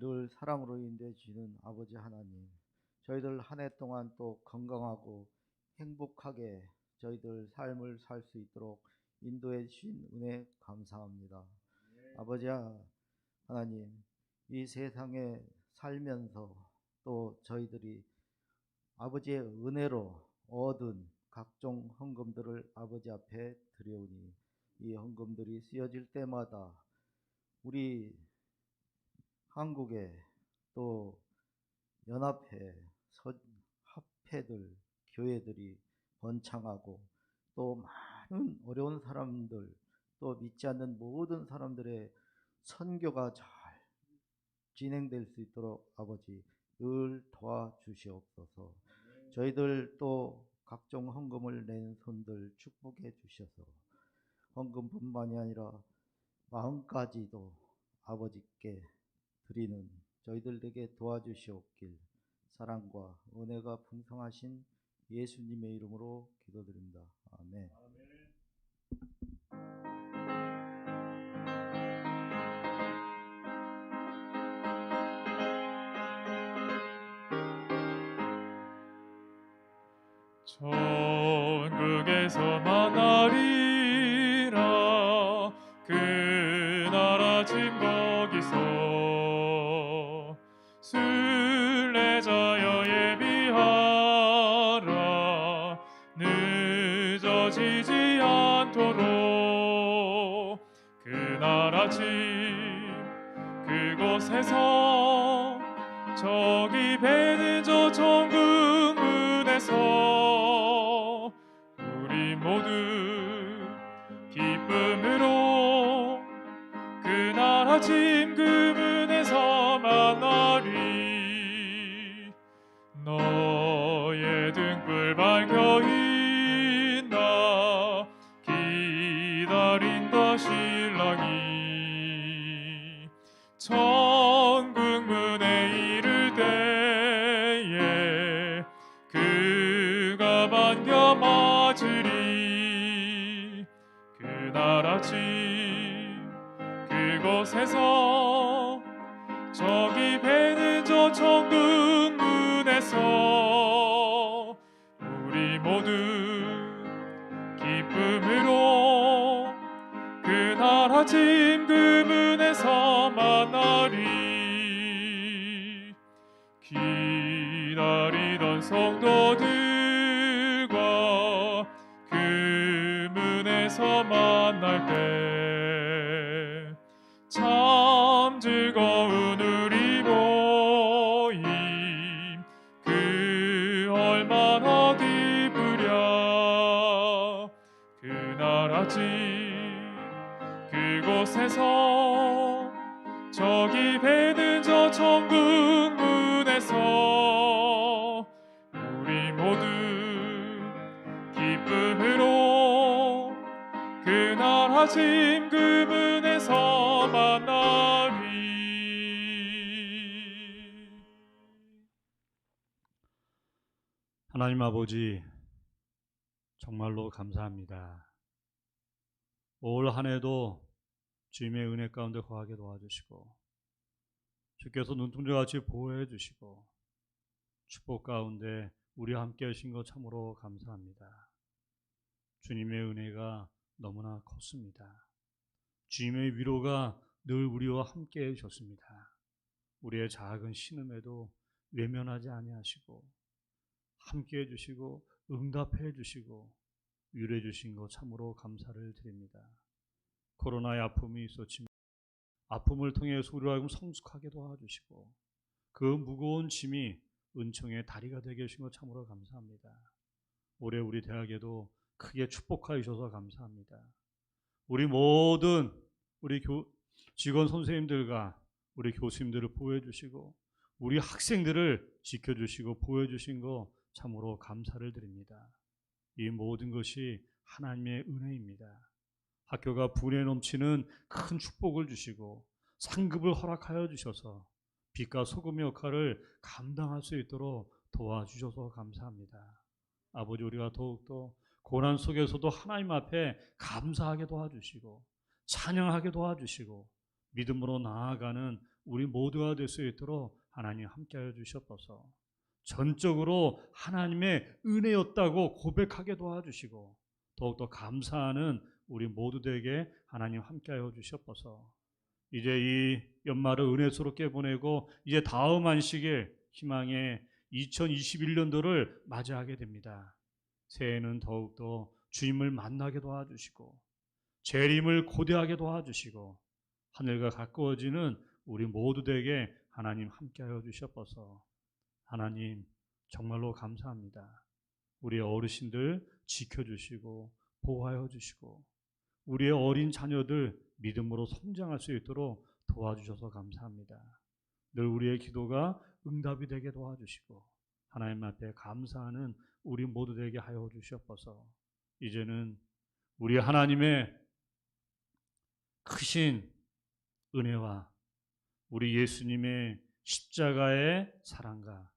저희를 늘 사랑으로 인도해 주시는 아버지 하나님, 저희들 한 해 동안 또 건강하고 행복하게 저희들 삶을 살 수 있도록 인도해 주신 은혜 감사합니다. 아버지 하나님, 이 세상에 살면서 또 저희들이 아버지의 은혜로 얻은 각종 헌금들을 아버지 앞에 드려오니 이 헌금들이 쓰여질 때마다 우리 한국에 또 연합회, 합회들, 교회들이 번창하고 또 많은 어려운 사람들, 또 믿지 않는 모든 사람들의 선교가 잘 진행될 수 있도록 아버지 늘 도와주시옵소서. 저희들 또 각종 헌금을 낸 손들 축복해 주셔서 헌금뿐만이 아니라 마음까지도 아버지께 드리는 저희들 에게 도와주시옵길 사랑과 은혜가 풍성하신 예수님의 이름으로 기도드립니다. 아멘. 천국에서 만나리라 그날 아침 거기서 순례자여 예비하라 늦어지지 않도록 그날 아침 그곳에서 저기 배는 저 천국 문에서 우리 모두 기쁨으로 그날 아침 그 문에서 만나리. 너의 등불 밝혀 있나 기다린다 신랑이 천국 문에 이를 때에 그가 반겨 맞으리. 그날 아침 그곳에서 저기 배는 저 천국 문에서 우리 모두 기쁨으로 그날 아침 그 문에서 만나리. 기다리던 성도들과 그 문에서 만날 때 참 즐거운 우리 모임 그 얼마나 기쁘랴. 그날 아침 그곳에서 저기 배는 저 천국 문에서 우리 모두 기쁨으로 그날 아침 그 문에서 만나리. 하나님 아버지, 정말로 감사합니다. 올 한 해도 주님의 은혜 가운데 거하게 도와주시고 주께서 눈동자같이 보호해 주시고 축복 가운데 우리와 함께 하신 것 참으로 감사합니다. 주님의 은혜가 너무나 컸습니다. 주님의 위로가 늘 우리와 함께 해주셨습니다. 우리의 작은 신음에도 외면하지 아니하시고 함께 해주시고 응답해 주시고 위로해 주신 것 참으로 감사를 드립니다. 코로나의 아픔이 있었지만 아픔을 통해서 우리를 하여금 성숙하게 도와주시고 그 무거운 짐이 은총의 다리가 되게 해주신 것 참으로 감사합니다. 올해 우리 대학에도 크게 축복하여 주셔서 감사합니다. 우리 모든 우리 직원 선생님들과 우리 교수님들을 보호해 주시고 우리 학생들을 지켜주시고 보호해 주신 것 참으로 감사를 드립니다. 이 모든 것이 하나님의 은혜입니다. 학교가 분에 넘치는 큰 축복을 주시고 상급을 허락하여 주셔서 빛과 소금의 역할을 감당할 수 있도록 도와주셔서 감사합니다. 아버지, 우리가 더욱더 고난 속에서도 하나님 앞에 감사하게 도와주시고 찬양하게 도와주시고 믿음으로 나아가는 우리 모두가 될 수 있도록 하나님 함께하여 주시옵소서. 전적으로 하나님의 은혜였다고 고백하게 도와주시고 더욱더 감사하는 우리 모두에게 하나님 함께하여 주시옵소서. 이제 이 연말을 은혜스럽게 보내고 이제 다음 안식일 희망의 2021년도를 맞이하게 됩니다. 새해에는 더욱더 주님을 만나게 도와주시고 재림을 고대하게 도와주시고 하늘과 가까워지는 우리 모두에게 하나님 함께하여 주시옵소서. 하나님 정말로 감사합니다. 우리 어르신들 지켜주시고 보호하여 주시고 우리의 어린 자녀들 믿음으로 성장할 수 있도록 도와주셔서 감사합니다. 늘 우리의 기도가 응답이 되게 도와주시고 하나님 앞에 감사하는 우리 모두에게 하여 주시옵소서. 이제는 우리 하나님의 크신 은혜와 우리 예수님의 십자가의 사랑과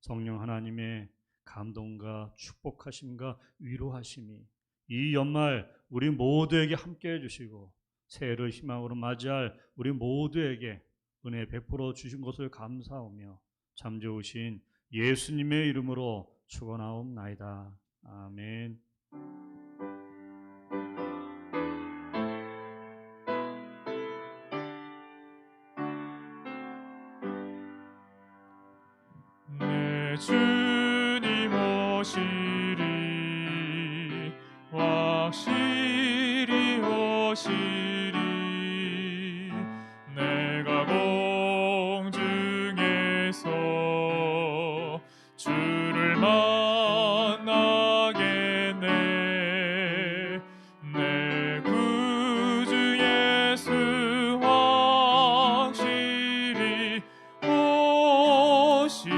성령 하나님의 감동과 축복하심과 위로하심이 이 연말 우리 모두에게 함께해 주시고 새해를 희망으로 맞이할 우리 모두에게 은혜 베풀어 주신 것을 감사하며 참 좋으신 예수님의 이름으로 축원하옵나이다. 아멘. 내 주님 오시리 확실히 오시리 내가 공중에서 주를 만나겠네 내 구주 예수 확실히 오시네.